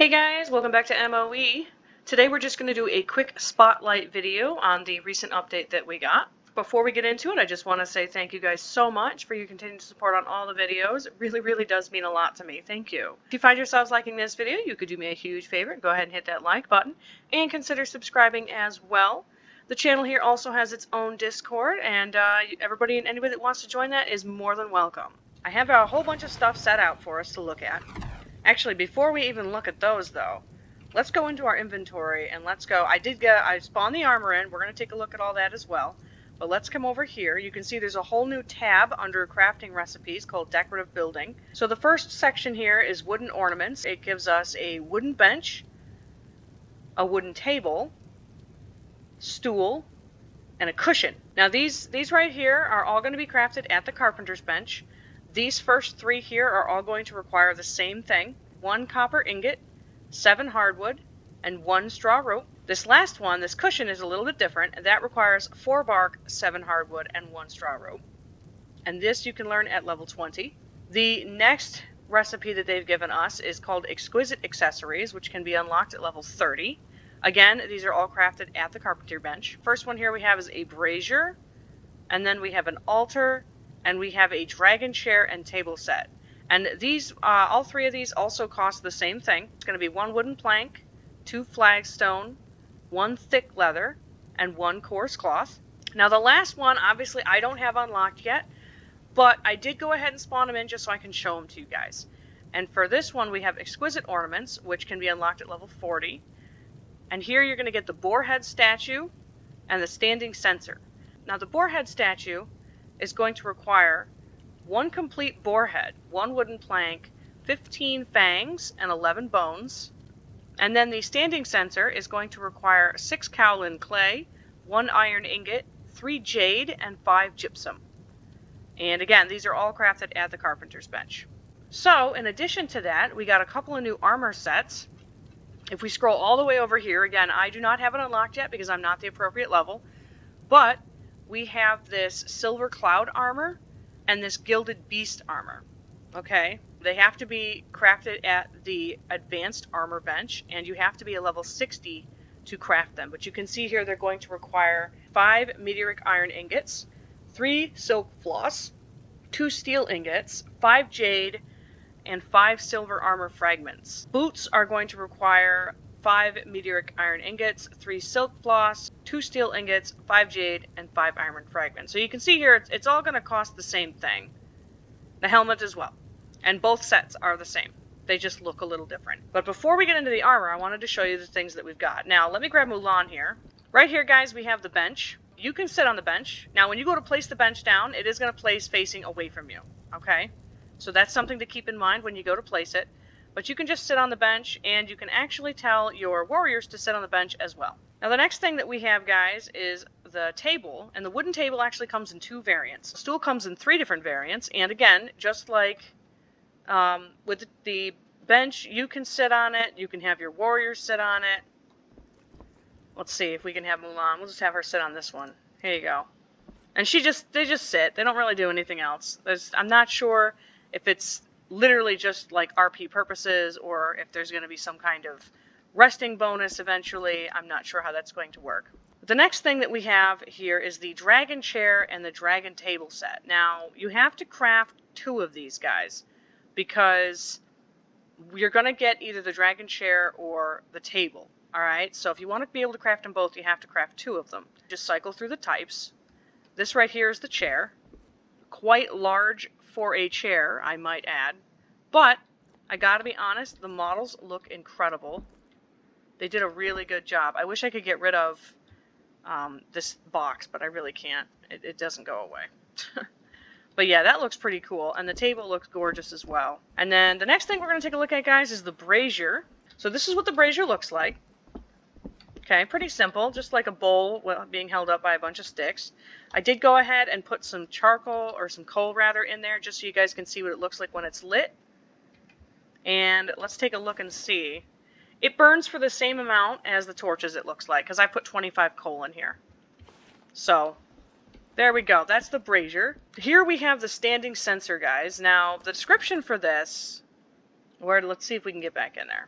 Hey guys, welcome back to MOE. Today we're just going to do a quick spotlight video on the recent update that we got. Before we get into it, I just want to say thank you guys so much for your continued support on all the videos. It really does mean a lot to me. Thank you. If you find yourselves liking this video, you could do me a huge favor. Go ahead and hit that like button and consider subscribing as well. The channel here also has its own Discord, and everybody and anybody that wants to join that is more than welcome. I have a whole bunch of stuff set out for us to look at. Actually, before we even look at those, though, let's go into our inventory and let's go. I spawned the armor in. We're going to take a look at all that as well. But let's come over here. You can see there's a whole new tab under crafting recipes called Decorative Building. So the first section here is wooden ornaments. It gives us a wooden bench, a wooden table, stool, and a cushion. Now these right here are all going to be crafted at the carpenter's bench. These first three here are all going to require the same thing: 1 copper ingot, 7 hardwood, and 1 straw rope. This last one, this cushion, is a little bit different. That requires 4 bark, 7 hardwood, and 1 straw rope. And this you can learn at level 20. The next recipe that they've given us is called Exquisite Accessories, which can be unlocked at level 30. Again, these are all crafted at the carpenter bench. First one here we have is a brazier, and then we have an altar, and we have a dragon chair and table set. And these, all three of these also cost the same thing. It's going to be 1 wooden plank, 2 flagstone, 1 thick leather, and 1 coarse cloth. Now the last one, obviously I don't have unlocked yet, but I did go ahead and spawn them in just so I can show them to you guys. And for this one we have Exquisite Ornaments, which can be unlocked at level 40. And here you're going to get the boarhead statue and the standing censer. Now the boarhead statue is going to require 1 complete boarhead, 1 wooden plank, 15 fangs, and 11 bones. And then the standing censer is going to require 6 kaolin clay, 1 iron ingot, 3 jade, and 5 gypsum. And again, these are all crafted at the carpenter's bench. So, in addition to that, we got a couple of new armor sets. If we scroll all the way over here, again, I do not have it unlocked yet because I'm not the appropriate level, but we have this silver cloud armor and this gilded beast armor. Okay, they have to be crafted at the advanced armor bench, and you have to be a level 60 to craft them. But you can see here they're going to require 5 meteoric iron ingots, 3 silk floss, 2 steel ingots, 5 jade, and 5 silver armor fragments. Boots are going to require 5 meteoric iron ingots, 3 silk floss, 2 steel ingots, 5 jade, and 5 iron fragments. So you can see here it's all going to cost the same thing. The helmet as well. And both sets are the same. They just look a little different. But before we get into the armor, I wanted to show you the things that we've got. Now, let me grab Mulan here. Right here, guys, we have the bench. You can sit on the bench. Now, when you go to place the bench down, it is going to place facing away from you. Okay? So that's something to keep in mind when you go to place it. But you can just sit on the bench, and you can actually tell your warriors to sit on the bench as well. Now the next thing that we have, guys, is the table. And the wooden table actually comes in 2 variants. The stool comes in 3 different variants. And again, just like with the bench, you can sit on it. You can have your warriors sit on it. Let's see if we can have Mulan. We'll just have her sit on this one. Here you go. And they just sit. They don't really do anything else. I'm not sure if it's literally just like RP purposes or if there's going to be some kind of resting bonus eventually. I'm not sure how that's going to work. The next thing that we have here is the dragon chair and the dragon table set. Now, you have to craft 2 of these guys because you're going to get either the dragon chair or the table. Alright, so if you want to be able to craft them both, you have to craft 2 of them. Just cycle through the types. This right here is the chair. Quite large for a chair, I might add. But, I gotta be honest, the models look incredible. They did a really good job. I wish I could get rid of this box, but I really can't. It doesn't go away. But yeah, that looks pretty cool. And the table looks gorgeous as well. And then the next thing we're going to take a look at, guys, is the brazier. So this is what the brazier looks like. Okay, pretty simple, just like a bowl being held up by a bunch of sticks. I did go ahead and put some charcoal, or some coal rather, in there just so you guys can see what it looks like when it's lit. And let's take a look and see. It burns for the same amount as the torches, it looks like, because I put 25 coal in here. So, there we go. That's the brazier. Here we have the standing censer, guys. Now, the description for this, let's see if we can get back in there.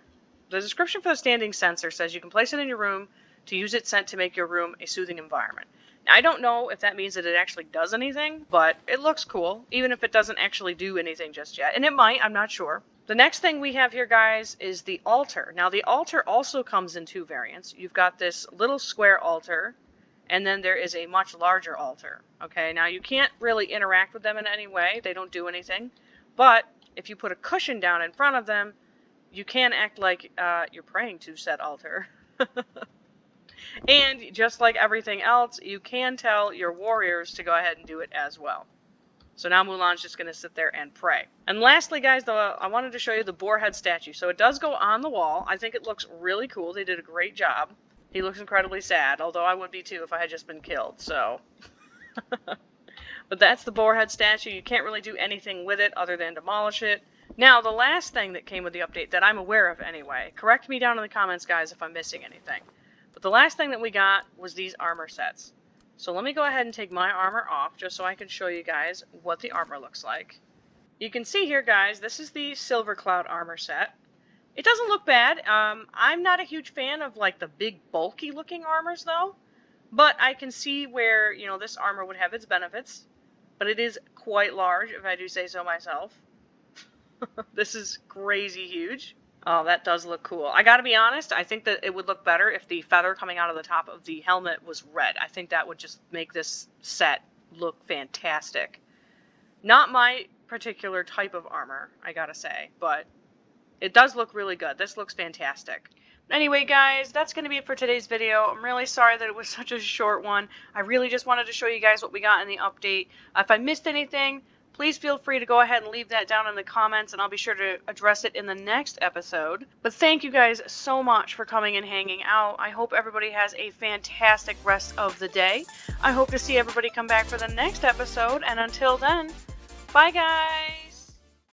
The description for the standing censer says you can place it in your room to use its scent to make your room a soothing environment. Now, I don't know if that means that it actually does anything, but it looks cool, even if it doesn't actually do anything just yet. And it might, I'm not sure. The next thing we have here, guys, is the altar. Now, the altar also comes in two variants. You've got this little square altar, and then there is a much larger altar. Okay, now you can't really interact with them in any way. They don't do anything. But if you put a cushion down in front of them, you can act like you're praying to said altar. And just like everything else, you can tell your warriors to go ahead and do it as well. So now Mulan's just going to sit there and pray. And lastly, guys, I wanted to show you the boar head statue. So it does go on the wall. I think it looks really cool. They did a great job. He looks incredibly sad, although I would be too if I had just been killed, so. But that's the boar head statue. You can't really do anything with it other than demolish it. Now, the last thing that came with the update that I'm aware of anyway, correct me down in the comments, guys, if I'm missing anything. But the last thing that we got was these armor sets. So let me go ahead and take my armor off just so I can show you guys what the armor looks like. You can see here, guys, this is the Silver Cloud armor set. It doesn't look bad. I'm not a huge fan of like the big bulky looking armors though, but I can see where, you know, this armor would have its benefits, but it is quite large if I do say so myself. This is crazy huge. Oh, that does look cool. I gotta be honest, I think that it would look better if the feather coming out of the top of the helmet was red. I think that would just make this set look fantastic. Not my particular type of armor, I gotta say, but it does look really good. This looks fantastic. Anyway, guys, that's going to be it for today's video. I'm really sorry that it was such a short one. I really just wanted to show you guys what we got in the update. If I missed anything, please feel free to go ahead and leave that down in the comments, and I'll be sure to address it in the next episode. But thank you guys so much for coming and hanging out. I hope everybody has a fantastic rest of the day. I hope to see everybody come back for the next episode, and until then, bye guys!